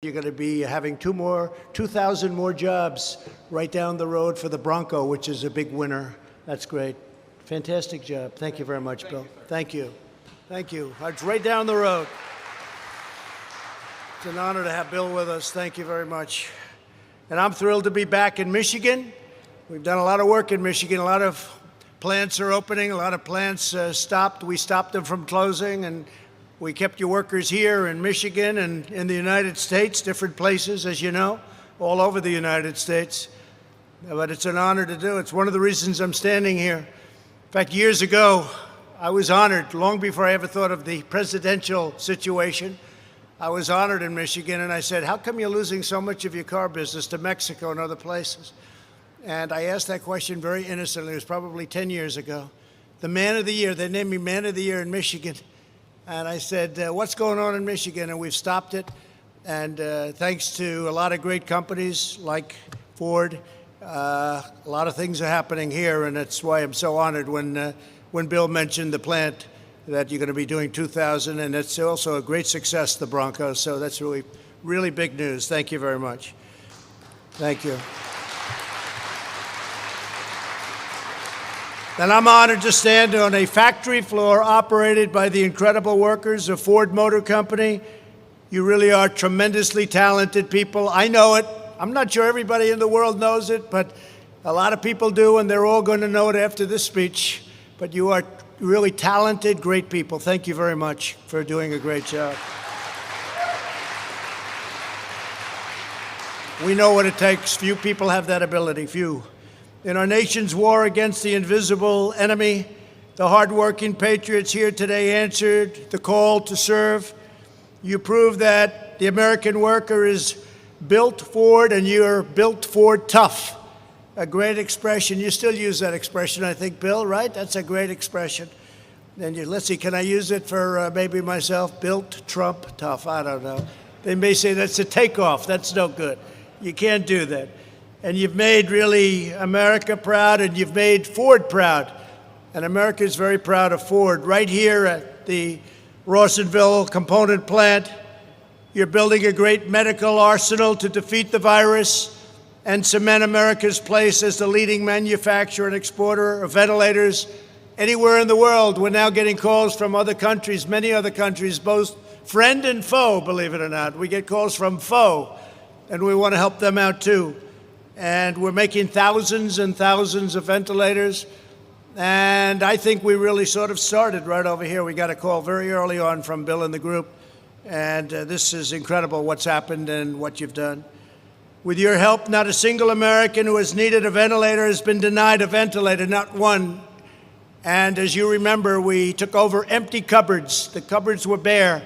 You're going to be having 2,000 more jobs right down the road for the Bronco, which is a big winner. That's great. Fantastic job. Thank you very much, Bill. Thank you. Thank you. It's right down the road. It's an honor to have Bill with us. Thank you very much. And I'm thrilled to be back in Michigan. We've done a lot of work in Michigan. A lot of plants are opening. A lot of plants stopped. We stopped them from closing, and we kept your workers here in Michigan and in the United States, different places, as you know, all over the United States. But it's an honor to do. It's one of the reasons I'm standing here. In fact, years ago, I was honored, long before I ever thought of the presidential situation. I was honored in Michigan, and I said, how come you're losing so much of your car business to Mexico and other places? And I asked that question very innocently. It was probably 10 years ago. The Man of the Year, they named me Man of the Year in Michigan. And I said, what's going on in Michigan? And we've stopped it. And thanks to a lot of great companies like Ford, a lot of things are happening here. And that's why I'm so honored when Bill mentioned the plant that you're going to be doing 2,000. And it's also a great success, the Bronco. So that's really, really big news. Thank you very much. Thank you. And I'm honored to stand on a factory floor operated by the incredible workers of Ford Motor Company. You really are tremendously talented people. I know it. I'm not sure everybody in the world knows it, but a lot of people do, and they're all going to know it after this speech. But you are really talented, great people. Thank you very much for doing a great job. We know what it takes. Few people have that ability, few. In our nation's war against the invisible enemy, the hardworking patriots here today answered the call to serve. You proved that the American worker is built Ford, and you're built Ford tough. A great expression. You still use that expression, I think, Bill, right? That's a great expression. And let's see, can I use it for maybe myself? Built Trump tough. I don't know. They may say that's a takeoff. That's no good. You can't do that. And you've made really America proud, and you've made Ford proud. And America is very proud of Ford. Right here at the Rawsonville component plant, you're building a great medical arsenal to defeat the virus and cement America's place as the leading manufacturer and exporter of ventilators anywhere in the world. We're now getting calls from other countries, many other countries, both friend and foe, believe it or not. We get calls from foe, and we want to help them out too. And we're making thousands and thousands of ventilators. And I think we really sort of started right over here. We got a call very early on from Bill and the group. And this is incredible what's happened and what you've done. With your help, not a single American who has needed a ventilator has been denied a ventilator, not one. And as you remember, we took over empty cupboards. The cupboards were bare.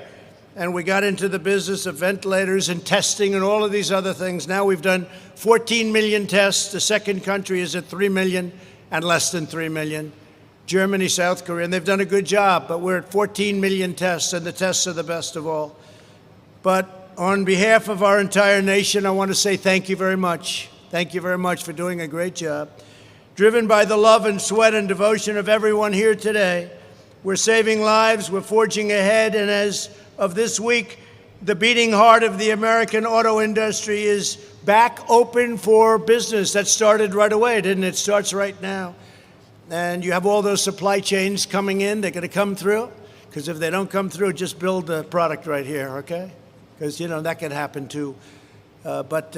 And we got into the business of ventilators and testing and all of these other things. Now we've done 14 million tests. The second country is at 3 million and less than 3 million. Germany, South Korea, and they've done a good job, but we're at 14 million tests, and the tests are the best of all. But on behalf of our entire nation, I want to say thank you very much. Thank you very much for doing a great job. Driven by the love and sweat and devotion of everyone here today, we're saving lives, we're forging ahead, and as of this week, the beating heart of the American auto industry is back open for business. That started right away, didn't it? It starts right now. And you have all those supply chains coming in. They're going to come through, because if they don't come through, just build the product right here, okay? Because, you know, that can happen too. But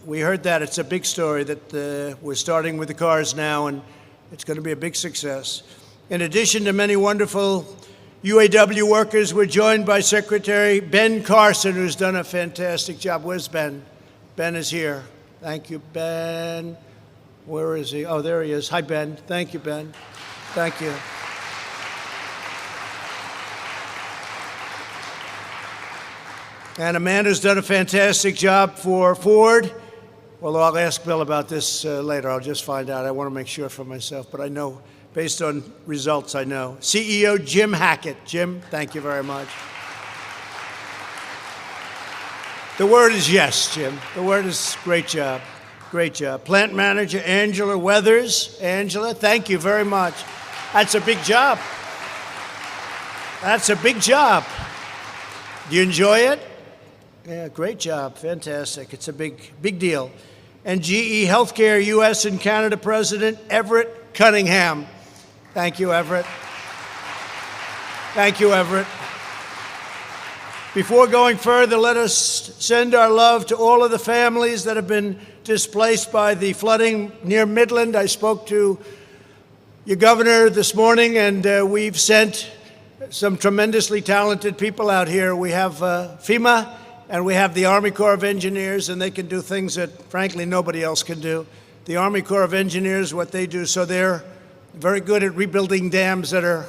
we heard that. It's a big story that we're starting with the cars now, and it's going to be a big success. In addition to many wonderful UAW workers, we're joined by Secretary Ben Carson, who's done a fantastic job. Where's Ben? Ben is here. Thank you, Ben. Where is he? Oh, there he is. Hi, Ben. Thank you, Ben. Thank you. And Amanda's done a fantastic job for Ford. Well, I'll ask Bill about this later. I'll just find out. I want to make sure for myself, but I know. Based on results, I know. CEO Jim Hackett. Jim, thank you very much. The word is yes, Jim. The word is great job. Great job. Plant manager Angela Weathers. Angela, thank you very much. That's a big job. That's a big job. Do you enjoy it? Yeah, great job. Fantastic. It's a big deal. And GE Healthcare U.S. and Canada President Everett Cunningham. Thank you, Everett. Thank you, Everett. Before going further, let us send our love to all of the families that have been displaced by the flooding near Midland. I spoke to your governor this morning, and we've sent some tremendously talented people out here. We have FEMA, and we have the Army Corps of Engineers, and they can do things that, frankly, nobody else can do. The Army Corps of Engineers, what they do, so they're very good at rebuilding dams that are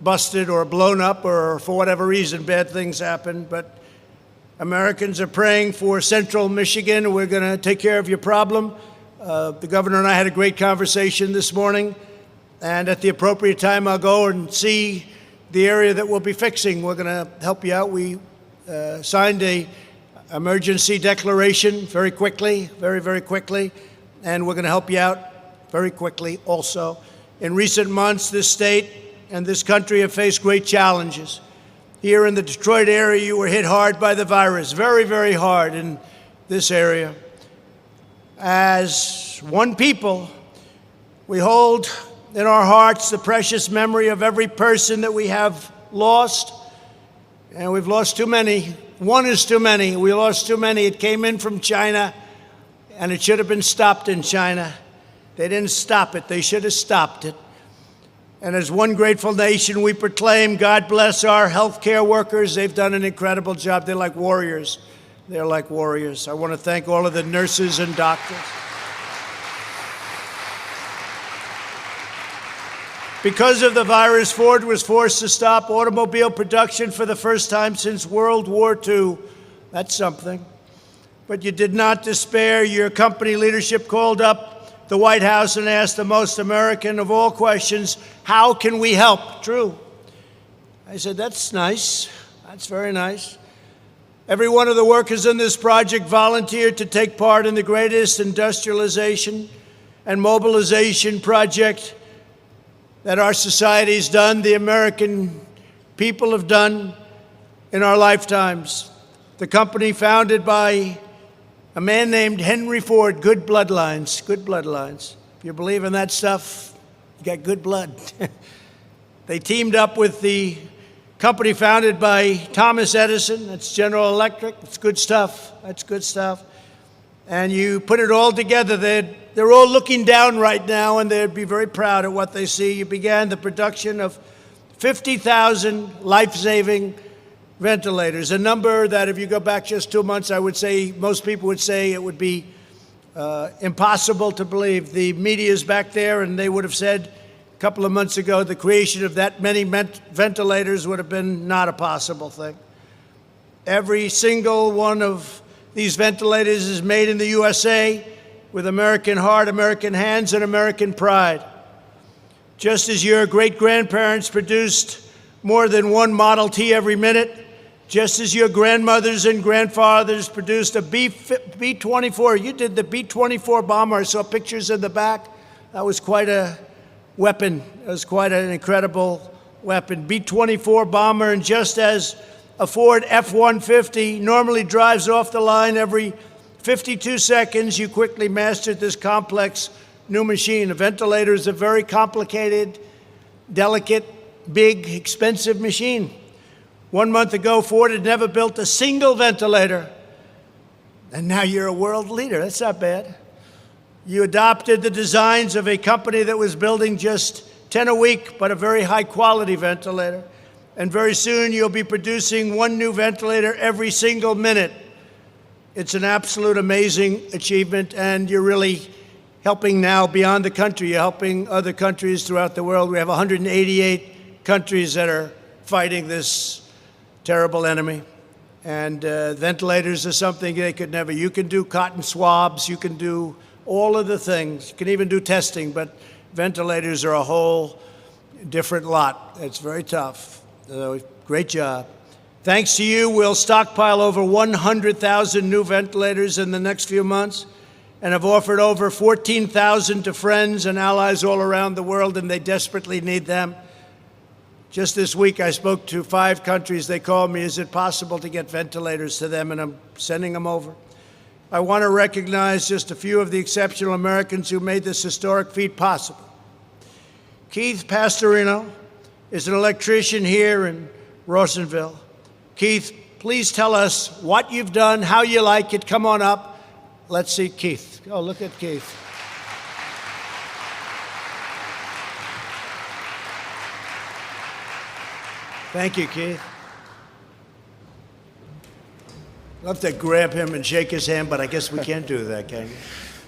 busted or blown up or for whatever reason bad things happen. But Americans are praying for central Michigan. We're going to take care of your problem. The governor and I had a great conversation this morning, and at the appropriate time I'll go and see the area that we'll be fixing. We're going to help you out. We signed a emergency declaration very quickly, very quickly, and we're going to help you out very quickly also. In recent months, this state and this country have faced great challenges. Here in the Detroit area, you were hit hard by the virus, very hard in this area. As one people, we hold in our hearts the precious memory of every person that we have lost, and we've lost too many. One is too many. We lost too many. It came in from China, and it should have been stopped in China. They didn't stop it. They should have stopped it. And as one grateful nation, we proclaim, God bless our healthcare workers. They've done an incredible job. They're like warriors. They're like warriors. I want to thank all of the nurses and doctors. Because of the virus, Ford was forced to stop automobile production for the first time since World War II. That's something. But you did not despair. Your company leadership called up the White House and asked the most American of all questions, how can we help? True. I said, that's nice. That's very nice. Every one of the workers in this project volunteered to take part in the greatest industrialization and mobilization project that our society's done, the American people have done in our lifetimes. The company founded by a man named Henry Ford, good bloodlines, good bloodlines. If you believe in that stuff, you got good blood. They teamed up with the company founded by Thomas Edison. That's General Electric. It's good stuff. That's good stuff. And you put it all together. They're all looking down right now, and they'd be very proud of what they see. You began the production of 50,000 life-saving ventilators, a number that if you go back just 2 months, I would say most people would say it would be impossible to believe. The media's back there, and they would have said a couple of months ago the creation of that many ventilators would have been not a possible thing. Every single one of these ventilators is made in the USA with American heart, American hands, and American pride. Just as your great-grandparents produced more than one Model T every minute, just as your grandmothers and grandfathers produced a B-24. You did the B-24 bomber. I saw pictures in the back. That was quite a weapon. It was quite an incredible weapon. B-24 bomber, and just as a Ford F-150 normally drives off the line every 52 seconds, you quickly mastered this complex new machine. A ventilator is a very complicated, delicate, big, expensive machine. 1 month ago, Ford had never built a single ventilator. And now you're a world leader. That's not bad. You adopted the designs of a company that was building just 10 a week, but a very high-quality ventilator. And very soon, you'll be producing one new ventilator every single minute. It's an absolute amazing achievement, and you're really helping now beyond the country. You're helping other countries throughout the world. We have 188 countries that are fighting this terrible enemy. And ventilators are something they could never. You can do cotton swabs. You can do all of the things. You can even do testing, but ventilators are a whole different lot. It's very tough. Great job. Thanks to you, we'll stockpile over 100,000 new ventilators in the next few months and have offered over 14,000 to friends and allies all around the world, and they desperately need them. Just this week, I spoke to 5 countries. They called me, is it possible to get ventilators to them? And I'm sending them over. I want to recognize just a few of the exceptional Americans who made this historic feat possible. Keith Pastorino is an electrician here in Rawsonville. Keith, please tell us what you've done, how you like it. Come on up. Let's see Keith. Oh, look at Keith. Thank you, Keith. Love to grab him and shake his hand, but I guess we can't do that, can you?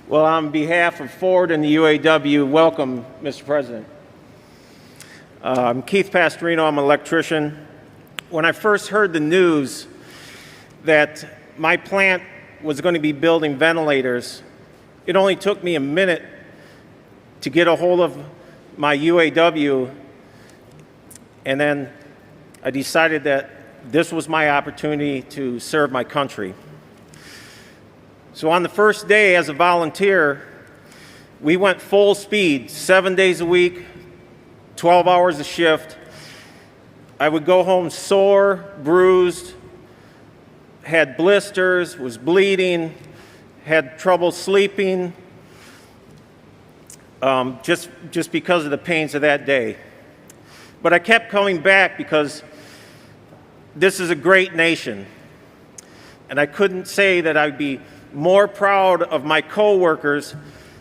Well, on behalf of Ford and the UAW, welcome, Mr. President. I'm Keith Pastorino. I'm an electrician. When I first heard the news that my plant was going to be building ventilators, it only took me a minute to get a hold of my UAW, and then I decided that this was my opportunity to serve my country. So on the first day as a volunteer, we went full speed, 7 days a week, 12 hours a shift. I would go home sore, bruised, had blisters, was bleeding, had trouble sleeping, just because of the pains of that day. But I kept coming back because this is a great nation, and I couldn't say that I'd be more proud of my coworkers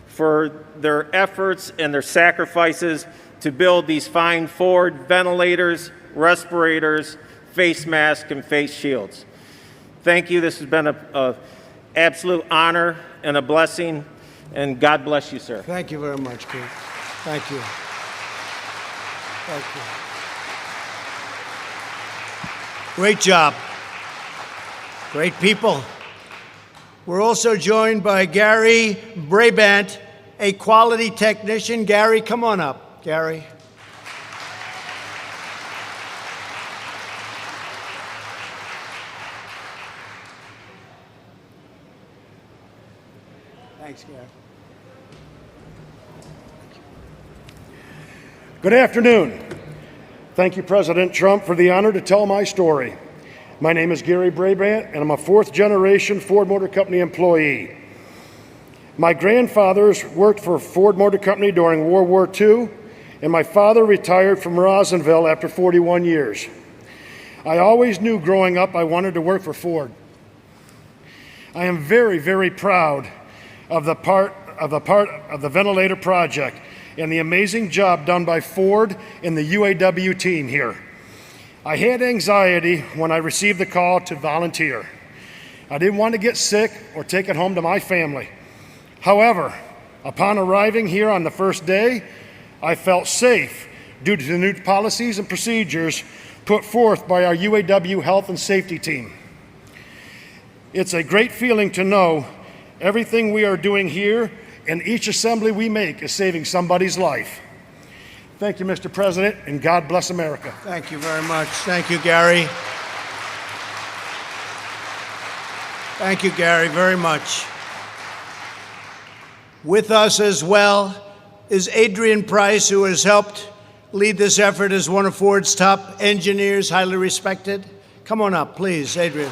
for their efforts and their sacrifices to build these fine Ford ventilators, respirators, face masks, and face shields. Thank you. This has been an absolute honor and a blessing, and God bless you, sir. Thank you very much, Keith. Thank you. Thank you. Great job. Great people. We're also joined by Gary Brabant, a quality technician. Gary, come on up. Gary. Thanks, Gary. Good afternoon. Thank you, President Trump, for the honor to tell my story. My name is Gary Brabant, and I'm a 4th-generation Ford Motor Company employee. My grandfathers worked for Ford Motor Company during World War II, and my father retired from Rawsonville after 41 years. I always knew growing up I wanted to work for Ford. I am very, very proud of the part of the ventilator project and the amazing job done by Ford and the UAW team here. I had anxiety when I received the call to volunteer. I didn't want to get sick or take it home to my family. However, upon arriving here on the first day, I felt safe due to the new policies and procedures put forth by our UAW health and safety team. It's a great feeling to know everything we are doing here and each assembly we make is saving somebody's life. Thank you, Mr. President, and God bless America. Thank you very much. Thank you, Gary. Thank you, Gary, very much. With us as well is Adrian Price, who has helped lead this effort as one of Ford's top engineers, highly respected. Come on up, please, Adrian.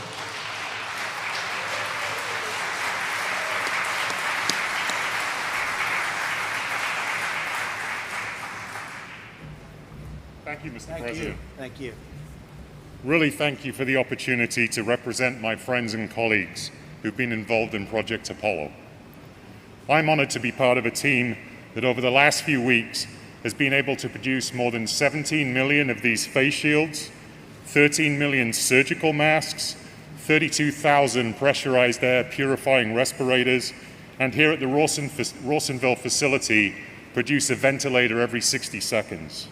Thank you, Mr. President. Thank you. Really thank you for the opportunity to represent my friends and colleagues who've been involved in Project Apollo. I'm honored to be part of a team that over the last few weeks has been able to produce more than 17 million of these face shields, 13 million surgical masks, 32,000 pressurized air purifying respirators, and here at the Rawsonville facility, produce a ventilator every 60 seconds.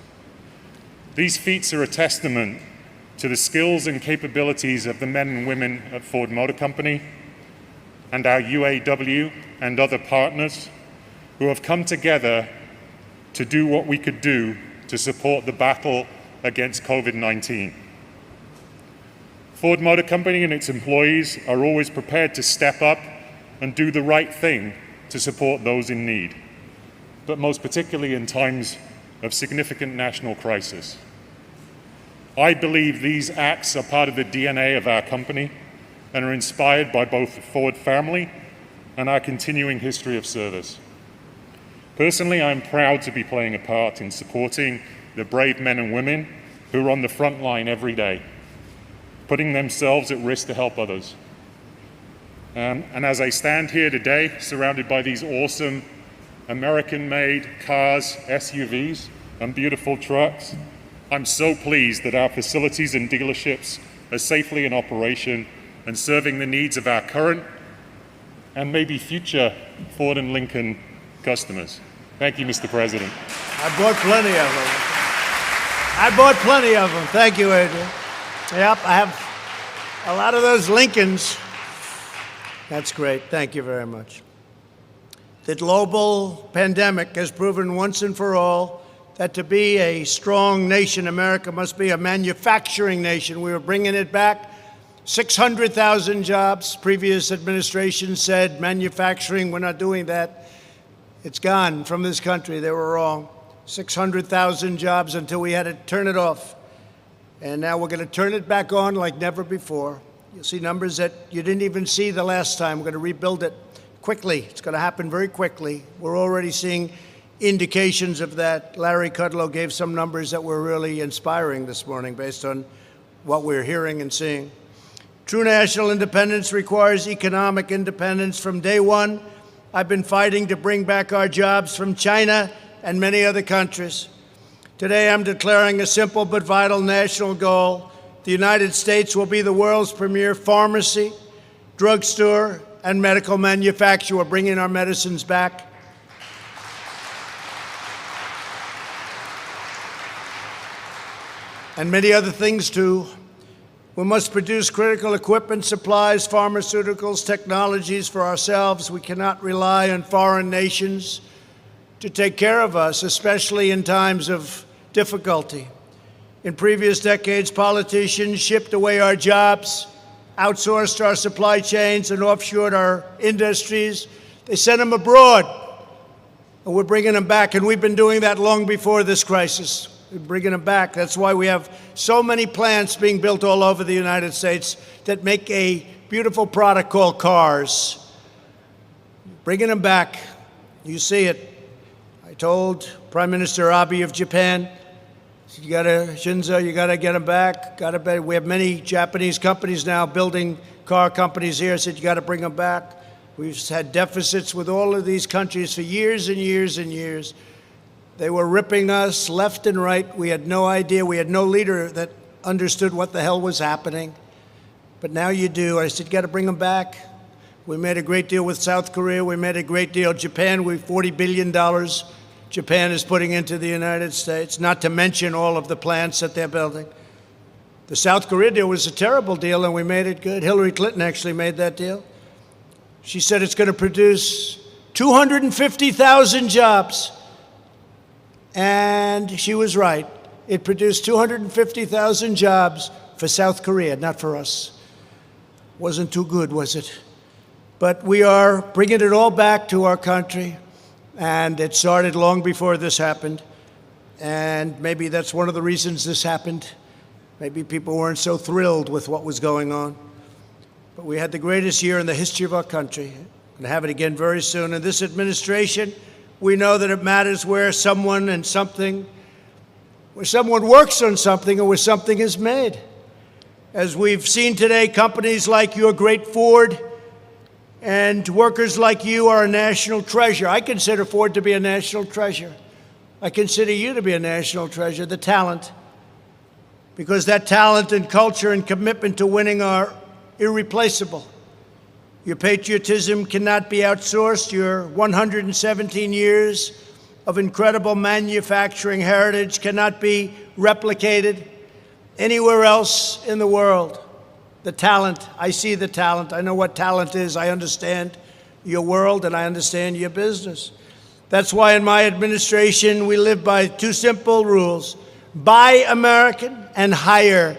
These feats are a testament to the skills and capabilities of the men and women at Ford Motor Company and our UAW and other partners who have come together to do what we could do to support the battle against COVID-19. Ford Motor Company and its employees are always prepared to step up and do the right thing to support those in need, but most particularly in times of significant national crisis. I believe these acts are part of the DNA of our company and are inspired by both the Ford family and our continuing history of service. Personally, I'm proud to be playing a part in supporting the brave men and women who are on the front line every day, putting themselves at risk to help others. And as I stand here today, surrounded by these awesome American-made cars, SUVs, and beautiful trucks, I'm so pleased that our facilities and dealerships are safely in operation and serving the needs of our current and maybe future Ford and Lincoln customers. Thank you, Mr. President. I bought plenty of them. I bought plenty of them. Thank you, Adrian. Yep, I have a lot of those Lincolns. That's great. Thank you very much. The global pandemic has proven once and for all that to be a strong nation, America must be a manufacturing nation. We were bringing it back. 600,000 jobs. Previous administration said manufacturing, we're not doing that. It's gone from this country. They were wrong. 600,000 jobs until we had to turn it off. And now we're going to turn it back on like never before. You'll see numbers that you didn't even see the last time. We're going to rebuild it quickly. It's going to happen very quickly. We're already seeing indications of that. Larry Kudlow gave some numbers that were really inspiring this morning based on what we're hearing and seeing. True national independence requires economic independence. From day one, I've been fighting to bring back our jobs from China and many other countries. Today, I'm declaring a simple but vital national goal. The United States will be the world's premier pharmacy, drugstore, and medical manufacturer. We're bringing our medicines back. And many other things, too. We must produce critical equipment, supplies, pharmaceuticals, technologies for ourselves. We cannot rely on foreign nations to take care of us, especially in times of difficulty. In previous decades, politicians shipped away our jobs, outsourced our supply chains, and offshored our industries. They sent them abroad, and we're bringing them back. And we've been doing that long before this crisis. We're bringing them back. That's why we have so many plants being built all over the United States that make a beautiful product called cars. Bringing them back. You see it. I told Prime Minister Abe of Japan, Shinzo, you got to get them back. We have many Japanese companies now building car companies here. I said, you got to bring them back. We've had deficits with all of these countries for years and years and years. They were ripping us left and right. We had no idea. We had no leader that understood what the hell was happening. But now you do. I said, you got to bring them back. We made a great deal with South Korea. We made a great deal. Japan, $40 billion. Japan is putting into the United States, not to mention all of the plants that they're building. The South Korea deal was a terrible deal, and we made it good. Hillary Clinton actually made that deal. She said it's going to produce 250,000 jobs. And she was right. It produced 250,000 jobs for South Korea, not for us. Wasn't too good, was it? But we are bringing it all back to our country. And it started long before this happened. And maybe that's one of the reasons this happened. Maybe people weren't so thrilled with what was going on. But we had the greatest year in the history of our country. And have it again very soon. And this administration, we know that it matters where someone works on something or where something is made. As we've seen today, companies like your great Ford and workers like you are a national treasure. I consider Ford to be a national treasure. I consider you to be a national treasure, the talent. Because that talent and culture and commitment to winning are irreplaceable. Your patriotism cannot be outsourced. Your 117 years of incredible manufacturing heritage cannot be replicated anywhere else in the world. The talent, I see the talent. I know what talent is. I understand your world and I understand your business. That's why in my administration we live by two simple rules: buy American and hire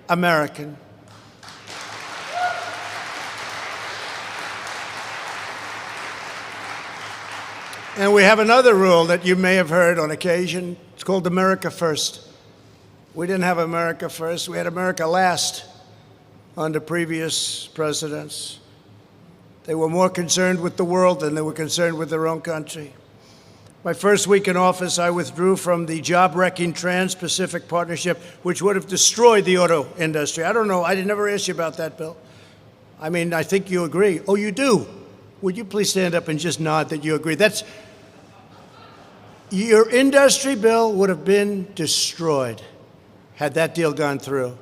American. And we have another rule that you may have heard on occasion. It's called America First. We didn't have America first. We had America last under previous presidents. They were more concerned with the world than they were concerned with their own country. My first week in office, I withdrew from the job-wrecking Trans-Pacific Partnership, which would have destroyed the auto industry. I don't know. I never asked you about that, Bill. I mean, I think you agree. Oh, you do? Would you please stand up and just nod that you agree? That's your industry, Bill, would have been destroyed had that deal gone through.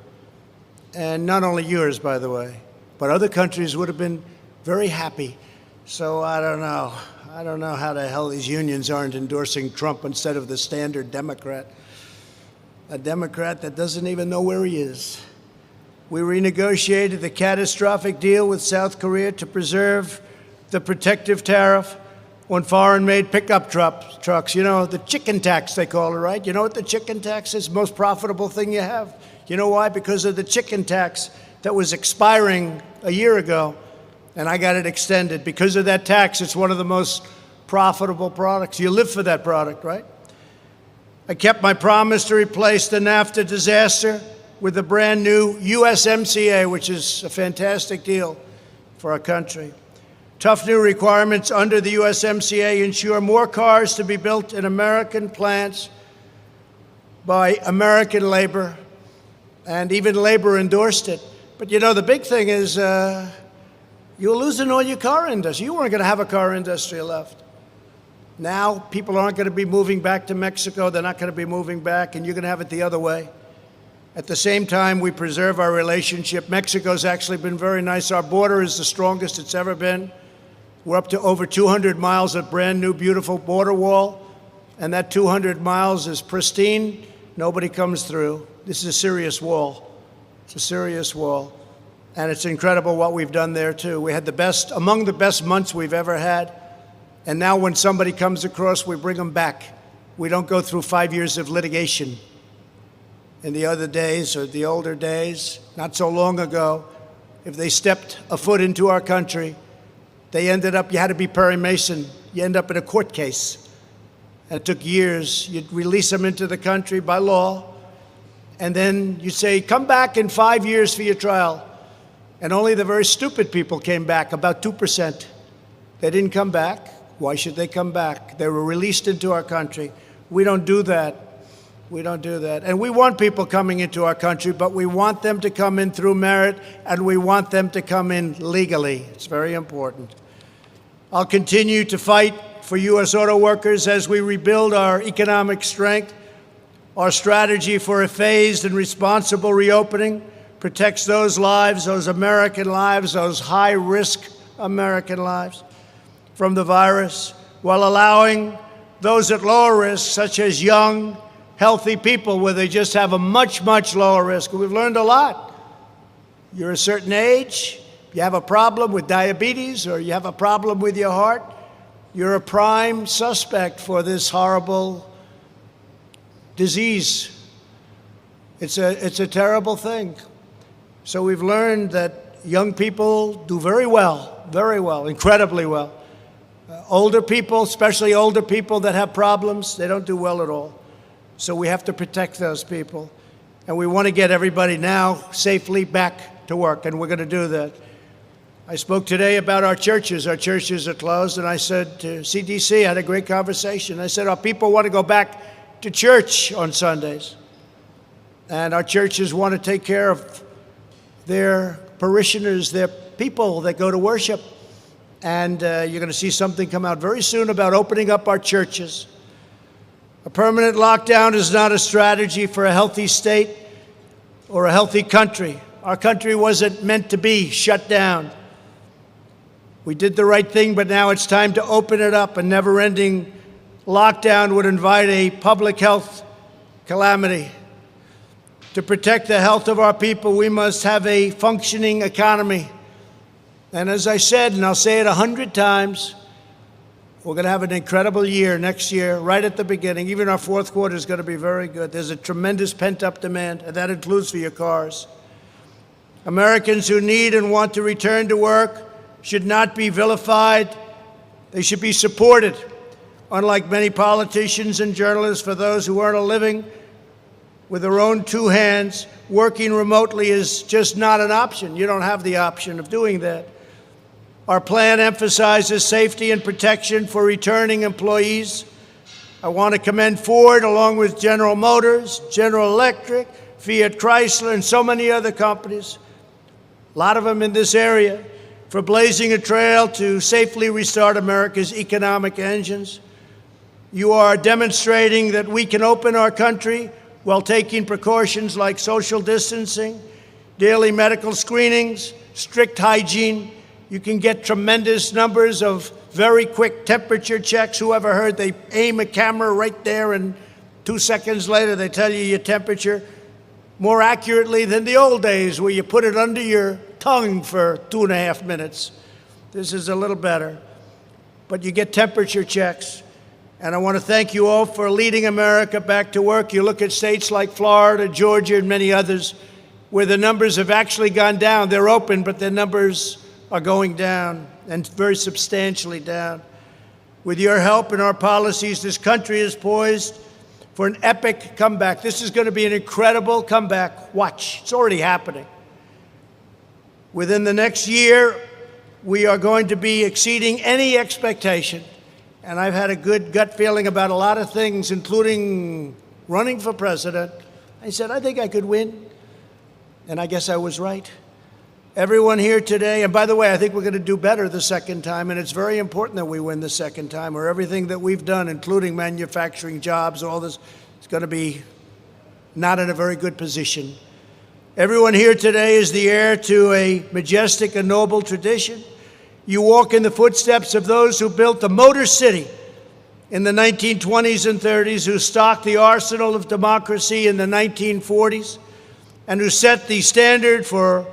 And not only yours, by the way, but other countries would have been very happy. So I don't know. I don't know how the hell these unions aren't endorsing Trump instead of the standard Democrat. A Democrat that doesn't even know where he is. We renegotiated the catastrophic deal with South Korea to preserve the protective tariff on foreign-made pickup trucks. You know, the chicken tax, they call it, right? You know what the chicken tax is? Most profitable thing you have. You know why? Because of the chicken tax that was expiring a year ago, and I got it extended. Because of that tax, it's one of the most profitable products. You live for that product, right? I kept my promise to replace the NAFTA disaster with a brand new USMCA, which is a fantastic deal for our country. Tough new requirements under the USMCA ensure more cars to be built in American plants by American labor, and even labor endorsed it. But you know, the big thing is you're losing all your car industry. You weren't going to have a car industry left. Now, people aren't going to be moving back to Mexico. They're not going to be moving back, and you're going to have it the other way. At the same time, we preserve our relationship. Mexico's actually been very nice. Our border is the strongest it's ever been. We're up to over 200 miles of brand new, beautiful border wall, and that 200 miles is pristine. Nobody comes through. This is a serious wall. It's a serious wall. And it's incredible what we've done there, too. We had the best, among the best months we've ever had. And now when somebody comes across, we bring them back. We don't go through 5 years of litigation. In the other days, or the older days, not so long ago, if they stepped a foot into our country, they ended up, you had to be Perry Mason. You end up in a court case. And it took years. You'd release them into the country by law. And then you say, come back in 5 years for your trial. And only the very stupid people came back, about 2%. They didn't come back. Why should they come back? They were released into our country. We don't do that. We don't do that. And we want people coming into our country, but we want them to come in through merit, and we want them to come in legally. It's very important. I'll continue to fight for U.S. auto workers as we rebuild our economic strength. Our strategy for a phased and responsible reopening protects those lives, those American lives, those high-risk American lives from the virus, while allowing those at lower risk, such as young, healthy people, where they just have a much, much lower risk. We've learned a lot. You're a certain age, you have a problem with diabetes, or you have a problem with your heart, you're a prime suspect for this horrible disease. It's a terrible thing. So we've learned that young people do very well, incredibly well. Older people, especially older people that have problems, they don't do well at all. So we have to protect those people. And we want to get everybody now safely back to work, and we're going to do that. I spoke today about our churches. Our churches are closed, and I said to CDC, I had a great conversation. I said, our people want to go back to church on Sundays. And our churches want to take care of their parishioners, their people that go to worship. And you're going to see something come out very soon about opening up our churches. A permanent lockdown is not a strategy for a healthy state or a healthy country. Our country wasn't meant to be shut down. We did the right thing, but now it's time to open it up. A never-ending lockdown would invite a public health calamity. To protect the health of our people, we must have a functioning economy. And as I said, and I'll say it 100 times, we're going to have an incredible year next year, right at the beginning. Even our fourth quarter is going to be very good. There's a tremendous pent-up demand, and that includes for your cars. Americans who need and want to return to work should not be vilified. They should be supported. Unlike many politicians and journalists, for those who earn a living with their own two hands. Working remotely is just not an option. You don't have the option of doing that. Our plan emphasizes safety and protection for returning employees. I want to commend Ford, along with General Motors, General Electric, Fiat Chrysler, and so many other companies, a lot of them in this area, for blazing a trail to safely restart America's economic engines. You are demonstrating that we can open our country while taking precautions like social distancing, daily medical screenings, strict hygiene. You can get tremendous numbers of very quick temperature checks. Whoever heard they aim a camera right there and 2 seconds later they tell you your temperature more accurately than the old days where you put it under your tongue for 2.5 minutes. This is a little better, but you get temperature checks. And I want to thank you all for leading America back to work. You look at states like Florida, Georgia, and many others where the numbers have actually gone down. They're open, but their numbers are going down, and very substantially down. With your help and our policies, this country is poised for an epic comeback. This is going to be an incredible comeback. Watch, it's already happening. Within the next year, we are going to be exceeding any expectation. And I've had a good gut feeling about a lot of things, including running for president. I said, I think I could win. And I guess I was right. Everyone here today, and by the way, I think we're going to do better the second time, and it's very important that we win the second time, or everything that we've done, including manufacturing jobs, all this, is going to be not in a very good position. Everyone here today is the heir to a majestic and noble tradition. You walk in the footsteps of those who built the Motor City in the 1920s and 30s, who stocked the arsenal of democracy in the 1940s, and who set the standard for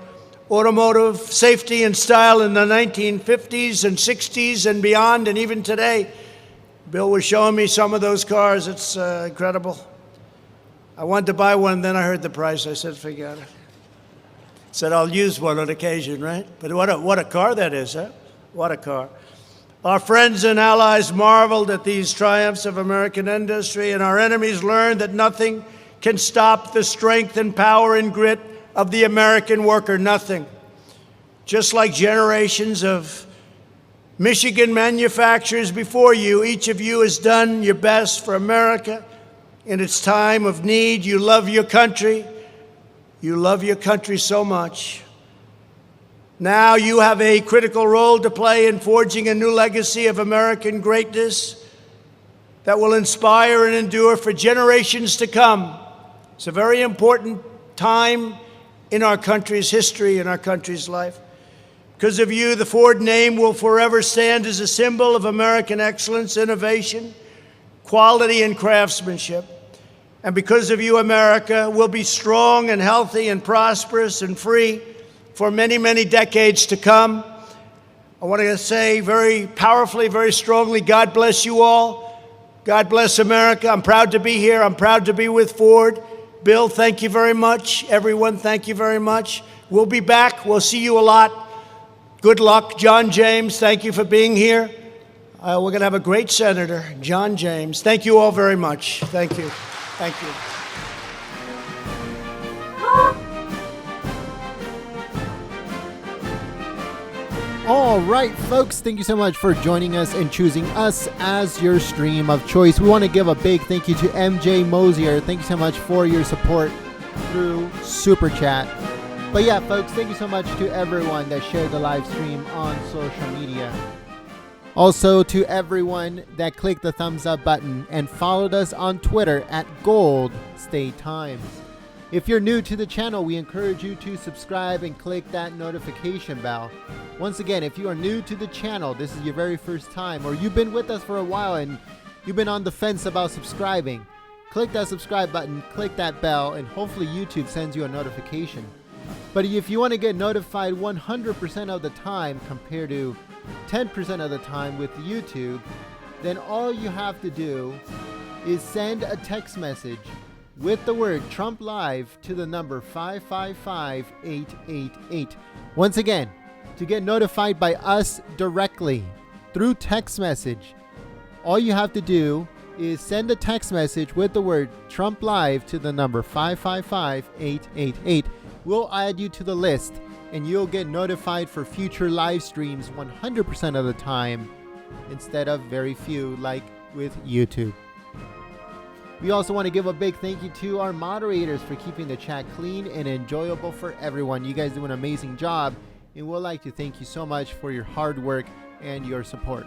automotive safety and style in the 1950s and 60s and beyond, and even today. Bill was showing me some of those cars. It's incredible. I wanted to buy one, then I heard the price. I said, forget it. Said, I'll use one on occasion, right? But what a car that is, huh? What a car. Our friends and allies marveled at these triumphs of American industry, and our enemies learned that nothing can stop the strength and power and grit of the American worker, nothing. Just like generations of Michigan manufacturers before you, each of you has done your best for America in its time of need. You love your country. You love your country so much. Now you have a critical role to play in forging a new legacy of American greatness that will inspire and endure for generations to come. It's a very important time in our country's history, in our country's life. Because of you, the Ford name will forever stand as a symbol of American excellence, innovation, quality, and craftsmanship. And because of you, America will be strong and healthy and prosperous and free for many, many decades to come. I want to say very powerfully, very strongly, God bless you all. God bless America. I'm proud to be here. I'm proud to be with Ford. Bill, thank you very much. Everyone, thank you very much. We'll be back. We'll see you a lot. Good luck. John James, thank you for being here. We're going to have a great senator, John James. Thank you all very much. Thank you. Thank you. All right, folks, thank you so much for joining us and choosing us as your stream of choice. We want to give a big thank you to MJ Mosier. Thank you so much for your support through Super Chat. But yeah, folks, thank you so much to everyone that shared the live stream on social media. Also to everyone that clicked the thumbs up button and followed us on Twitter at Gold State Times. If you're new to the channel, we encourage you to subscribe and click that notification bell. Once again, if you are new to the channel, this is your very first time, or you've been with us for a while and you've been on the fence about subscribing, click that subscribe button, click that bell, and hopefully YouTube sends you a notification. But if you want to get notified 100% of the time compared to 10% of the time with YouTube, then all you have to do is send a text message with the word Trump Live to the number 555-888. Once again, to get notified by us directly through text message, all you have to do is send a text message with the word Trump Live to the number 555-888. We'll add you to the list, and you'll get notified for future live streams 100% of the time instead of very few like with YouTube. We also want to give a big thank you to our moderators for keeping the chat clean and enjoyable for everyone. You guys do an amazing job, and we'd like to thank you so much for your hard work and your support.